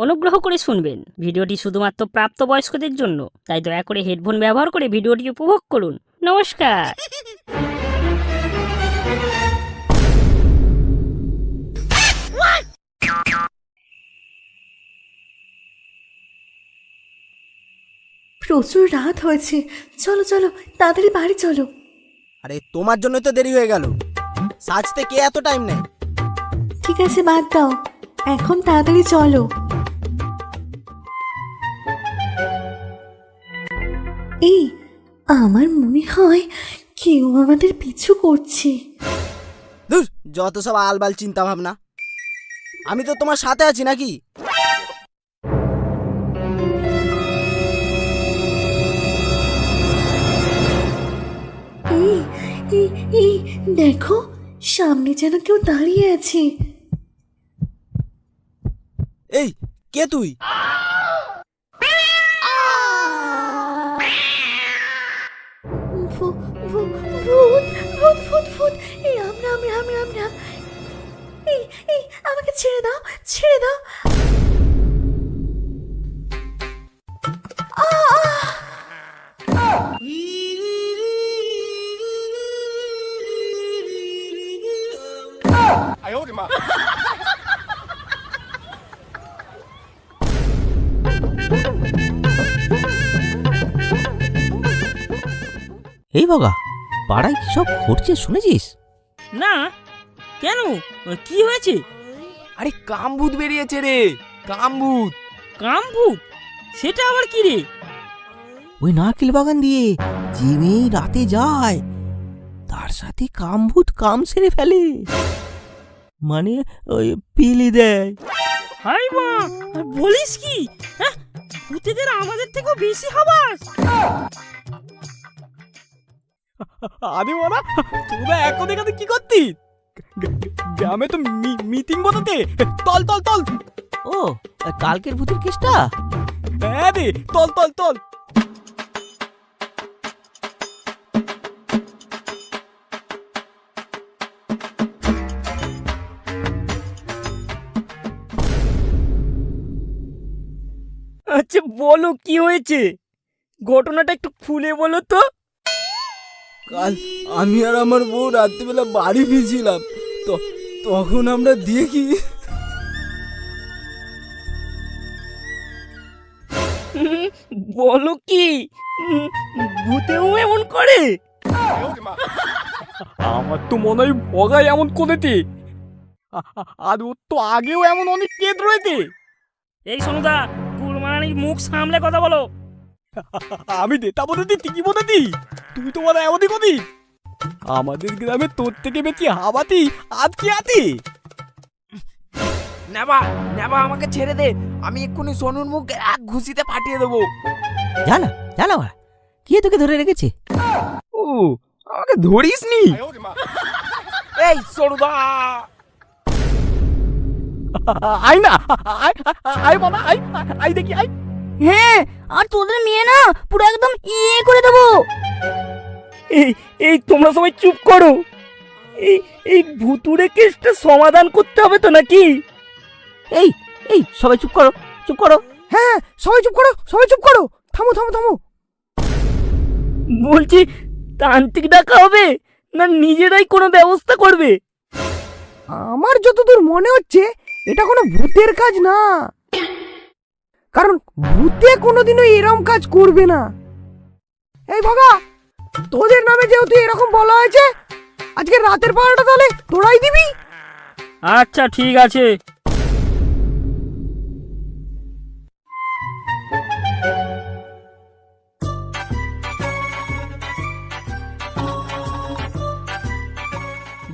অনুগ্রহ করে শুনবেন, ভিডিওটি শুধুমাত্র প্রাপ্তবয়স্কদের জন্য, তাই দয়া করে হেডফোন ব্যবহার করে ভিডিওটি উপভোগ করুন। নমস্কার। প্রচুর রাত হয়েছে, চলো চলো তাড়াতাড়ি বাড়ি চলো। আরে তোমার জন্য তো দেরি হয়ে গেল, সাজতে কে এত টাইম নেয়? ঠিক আছে বাদ দাও, এখন তাড়াতাড়ি চলো। এই, আমার মনে হয় কেউ আমাদের পিছু করছে। ধুর, যত সব আলবাল চিন্তা ভাবনা। আমি তো তোমার সাথে আছি নাকি? এই এই এই দেখো, সামনে যেন কেউ দাঁড়িয়ে আছে। এই, কে তুই? ভূত ভূত ভূত ভূত ভূত! এই আমরা। এই এই আমাকে ছেড়ে দাও, ছেড়ে দাও। এই বাবা, পাড়ায় কি সব ঘটছে শুনেছিস? না, কেন? কি হয়েছে? আরে কামভূত বেরিয়েছে রে, কামভূত। কামভূত? সেটা আবার কি রে? ওই নারকেল বাগান দিয়ে যে মেয়ে রাতে যায় তার সাথে কামভূত কাম সেরে ফেলে, মানে ওই পিলি দেয়। হাই মা, বলিস কি? হ্যাঁ, ভূতেদের আমাদের থেকেও বেশি হাবাস। আরে ওরা, তোরা এখন এখানে কি করতিস? গ্রামে তো মিটিং বসাতে। তল তল তল। ও, কালকের ভূতের কেসটা? হ্যাঁ রে, তল তল তল। আচ্ছা বলো, কি হয়েছে? ঘটনাটা একটু খুলে বলো তো। কাল আমি আর আমার বউ রাত্রিবেলা বাড়ি ফিরছিলাম, তো তখন আমরা দেখি বলো কি? ভূতেও এমন করে? আমার তো মনে হয় ভগাই এমন করেতে, আর ওর তো আগেও এমন অনেক কেদ রয়েছে। এই সোনুদা, কুলমারানির মুখ সামলে কথা বলো। আমি দেতা বলেছি, ঠিকই বলেছি। তুই তো বলে এমনই করি। আমাদের গ্রামে তোর থেকে বেশি হাবাতি আজ কি আতি? নেবা নেবা, আমাকে ছেড়ে দে। আমি এক্ষুনি সোনুর মুখ এক ঘুষিতে ফাটিয়ে দেবো। জানা জানা ওরা কে তোকে ধরে রেখেছে? ও, আমাকে ধরিস নি? এই সরুদা, আই না, আই বাবা, আই দেখি, আই। হ্যাঁ, আর তোদের মেয়ে না পুরো একদম করে দেবো। এই এই তোমরা সবাই চুপ করো। এই এই ভুতুড়ে কেসটা সমাধান করতে হবে তো নাকি? এই এই সবাই চুপ করো, চুপ করো। হ্যাঁ, সবাই চুপ করো, সবাই চুপ করো। থামো থামো থামো। বলছি, তান্ত্রিক ডাকা হবে না নিজেরাই কোনো ব্যবস্থা করবে? আমার যতদূর মনে হচ্ছে এটা কোনো ভূতের কাজ না, কারণ ভূতে কোনোদিনও এরকম কাজ করবে না। এই ভগা, তোদের নামে যেহেতু এরকম বলা হয়েছে, আজকে রাতের পাহাড়টা তাহলে তোরাই দিবি। আচ্ছা ঠিক আছে।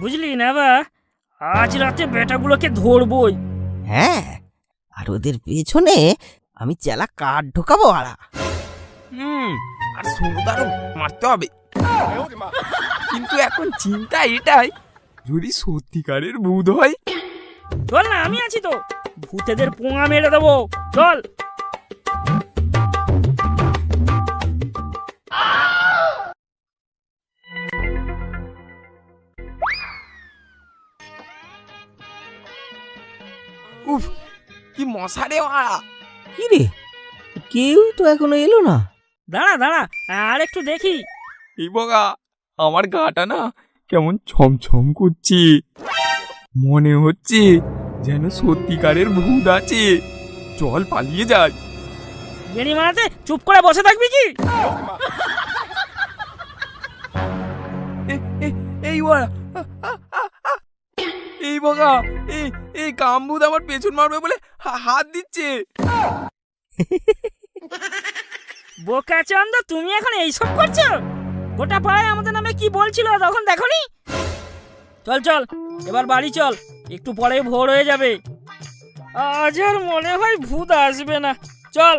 বুঝলি না বা, আজ রাতে বেটাগুলোকে ধরবই। হ্যাঁ, আর ওদের পেছনে আমি চেলা কাঠ ঢোকাবো। আড়া আর সোনুদারও মারতে হবে। কিন্তু এখন চিন্তা এটাই, যদি সত্যিকারের ভূত হয়। চল না, আমি আছি তো, ভূতেদের পোঙা মেরে দেবো। চল। উফ, কি মশা রে বাড়া। কি রে, কেউ তো এখনো এলো না। দাঁড়া দাঁড়া, আর একটু দেখি। এই বগা, আমার গাটা না কেমন ছমছম করছে, মনে হচ্ছে যেন সত্যিকারের ভূত আছে। চল পালিয়ে যাই। গেড়ি মারাতে চুপ করে বসে থাকবি কি? এই ওরা, এই বগা, এই কামভূত আমার পেছন মারবে বলে হাত দিচ্ছে। বোকা চন্দ, তুমি এখন এইসব করছো? গোটা পাড়ায় আমাদের নামে কি বলছিল তখন দেখনি? চল চল, এবার বাড়ি চল, একটু পরে ভোর হয়ে যাবে। আজ আর মনে হয় ভূত আসবে না। চল।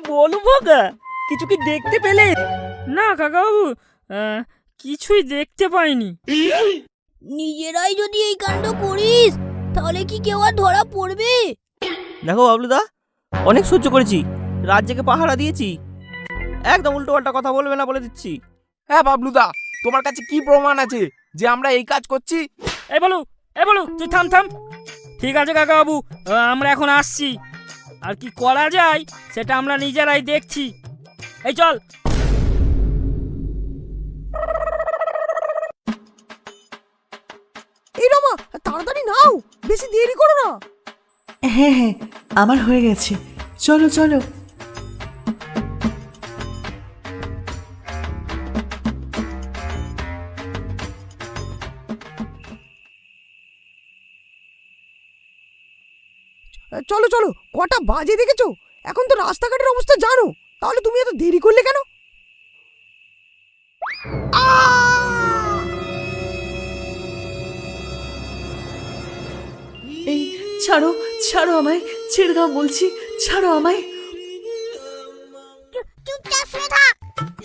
বলু বোকা, কিছু কি দেখতে পেলে? না কাকাবাবু, কিছুই দেখতে পাইনি। নিজেরাই যদি এই কাণ্ড করিস তাহলে কি কেউ আর ধরা পড়বে? দেখো বাবলুদা, অনেক সহ্য করেছি, রাত জেগে পাহারা দিয়েছি, একদম উল্টো পাল্টা কথা বলবে না বলে দিচ্ছি। হ্যাঁ বাবলুদা, তোমার কাছে কি প্রমাণ আছে যে আমরা এই কাজ করছি? এই বলু তুই থাম থাম। ঠিক আছে কাকাবাবু, আমরা এখন আসছি। আর কি করা যায় সেটা আমরা নিজেরাই দেখছি। এই চল। এই রমা, তাড়াতাড়ি নাও, বেশি দেরি করো না। হ্যাঁ হ্যাঁ, আমার হয়ে গেছে, চলো চলো। চলো চলো, কটা বাজে দেখেছো? এখন তো রাস্তাঘাটের অবস্থা জানো, তাহলে তুমি এত দেরি করলে কেন? এই ছাড়ো, ছাড়ো আমায়, ছেড়ে দাও বলছি, ছাড়ো আমায়। চুপচাপ শুয়ে থাক,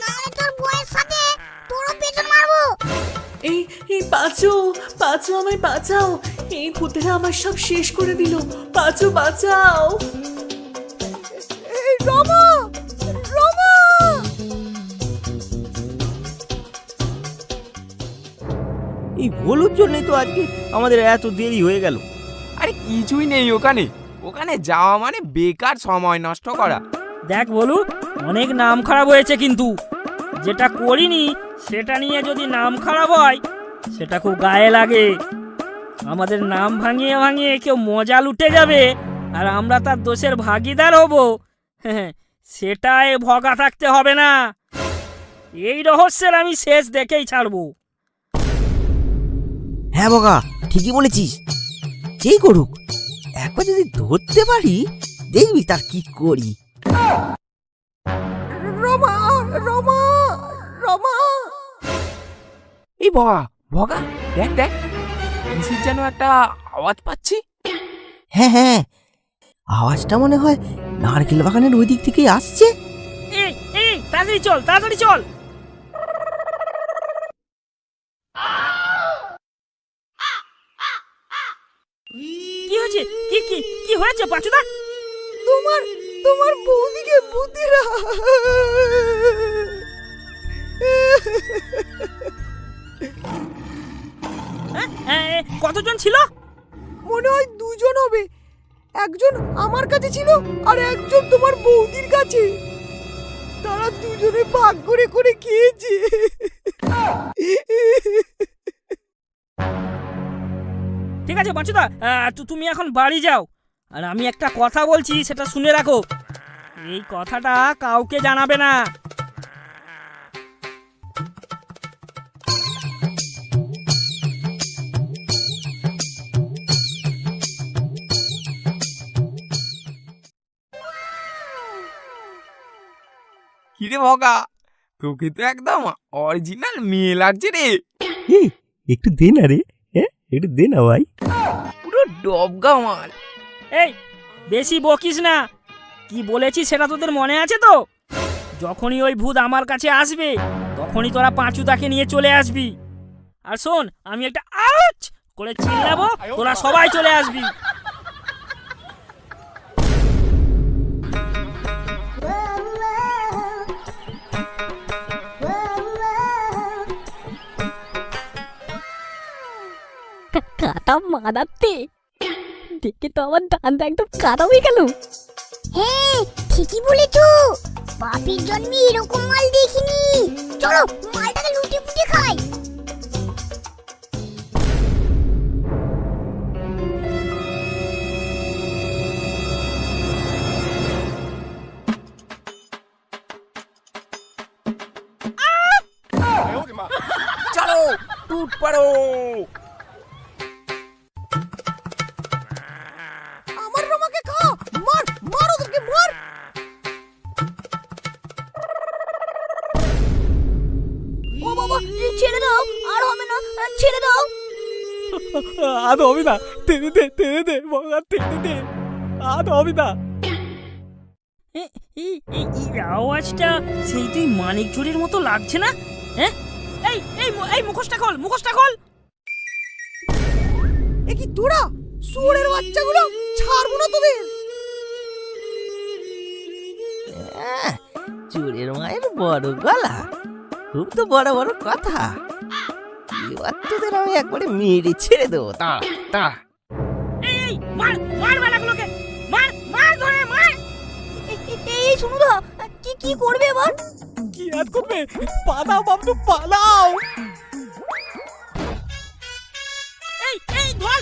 নাহলে তোর বউয়ের সাথে তোরও পেছন মারবো। এই এই বাঁচো, বাঁচো, আমায় বাঁচাও, এই ভূতেরা আমার সব শেষ করে দিল, বাঁচো, বাঁচাও। এই রমা, রমা! এই ভুলুর জন্যই তো আজকে আমাদের এত দেরি হয়ে গেল। আরে কিছুই নেই ওখানে, ওখানে যাওয়া মানে বেকার সময় নষ্ট করা। দেখ বলু, অনেক নাম খারাপ হয়েছে, কিন্তু যেটা করিনি সেটা নিয়ে যদি নাম খারাপ হয় সেটা খুব গায়ে লাগে। আমাদের নাম ভাঙিয়ে ভাঙিয়ে কেউ মজা লুটে যাবে আর আমরা তার দোষের ভাগিদার হব, সেটাই ভগা থাকতে হবে না। এই রহস্যের আমি শেষ দেখেই ছাড়বো। হ্যাঁ বগা, ঠিকই বলেছিস, যেই করুক একবার যদি ধরতে পারি দেখবি তার কি করি। রমা, রমা, রমা! এই বগা, বগা, দেখ দেখ, কিসের যেন একটা আওয়াজ পাচ্ছি। হ্যাঁ হ্যাঁ, আওয়াজটা মনে হয় নারকেল বাগানের ওই দিক থেকেই আসছে। এই এই তাড়াতাড়ি চল, তাড়াতাড়ি চল। কি হয়েছে? কি কি কি হয়েছে পাঁচুদা? তোমার তোমার বৌদিকে ভূতেরা! কতজন ছিল? মনে হয় দুজন হবে, একজন আমার কাছে ছিল আর একজন তোমার বৌদির কাছে। তারা দুজনে ভাগ করে করে খেয়েছে। ঠিক আছে পাঁচুদা, তুমি এখন বাড়ি যাও, আর আমি একটা কথা বলছি সেটা শুনে রাখো। এই কথাটা কাউকে জানাবে না। কিরে বগা, তোকে তো একদম অরিজিনাল মেয়ে লাগছে রে। এই একটু দে না রে, হ্যাঁ একটু দে না ভাই। পুরো ডবগা মাল। এই বেশি বকিস না, কি বলেছি সেটা তোদের মনে আছে তো? যখনই ওই ভূত আমার কাছে আসবে তখনই তোরা পাঁচুদাকে নিয়ে চলে আসবি। আর শোন, আমি একটা আউচ করে চিল্লাবো, তোরা সবাই চলে আসবি। কাটা মারাতে দেখে তো আমার দাঁত একদম কাটা হয়ে গেল। হ্যাঁ ঠিকই বলেছো, বাপের জন্মে এরকম মাল দেখিনি। চলো মালটাকে লুটে পুটে খাই। চলো টুট পারো। আমার রমাকে খা, মার মার ওদেরকে মার। ও বাবা ছেড়ে দাও, আর হবে না, ছেড়ে দাও। আর হবে না, টেনে দে বাবা, টেনে দে, আর হবে না। এই আওয়াজটা সেই তুই মানিক চুরির মতো লাগছে না? হ্যাঁ, এই মুখোশটা খোল। এ কি তোরা শুয়োরের বাচ্চাগুলো, ছাড়বো না তোদের। চোরের মায়ের বড় গলা, খুব তো বড় বড় কথা। এবার তোদের আমি একবারে মেরে ছেড়ে দেবো। তা এই মার বালাগুলোকে, মার ধরে মার। এই শুনুদা, কি করবে এবার? কি আর করবে, পালাও বাবু পালাও। এই ধর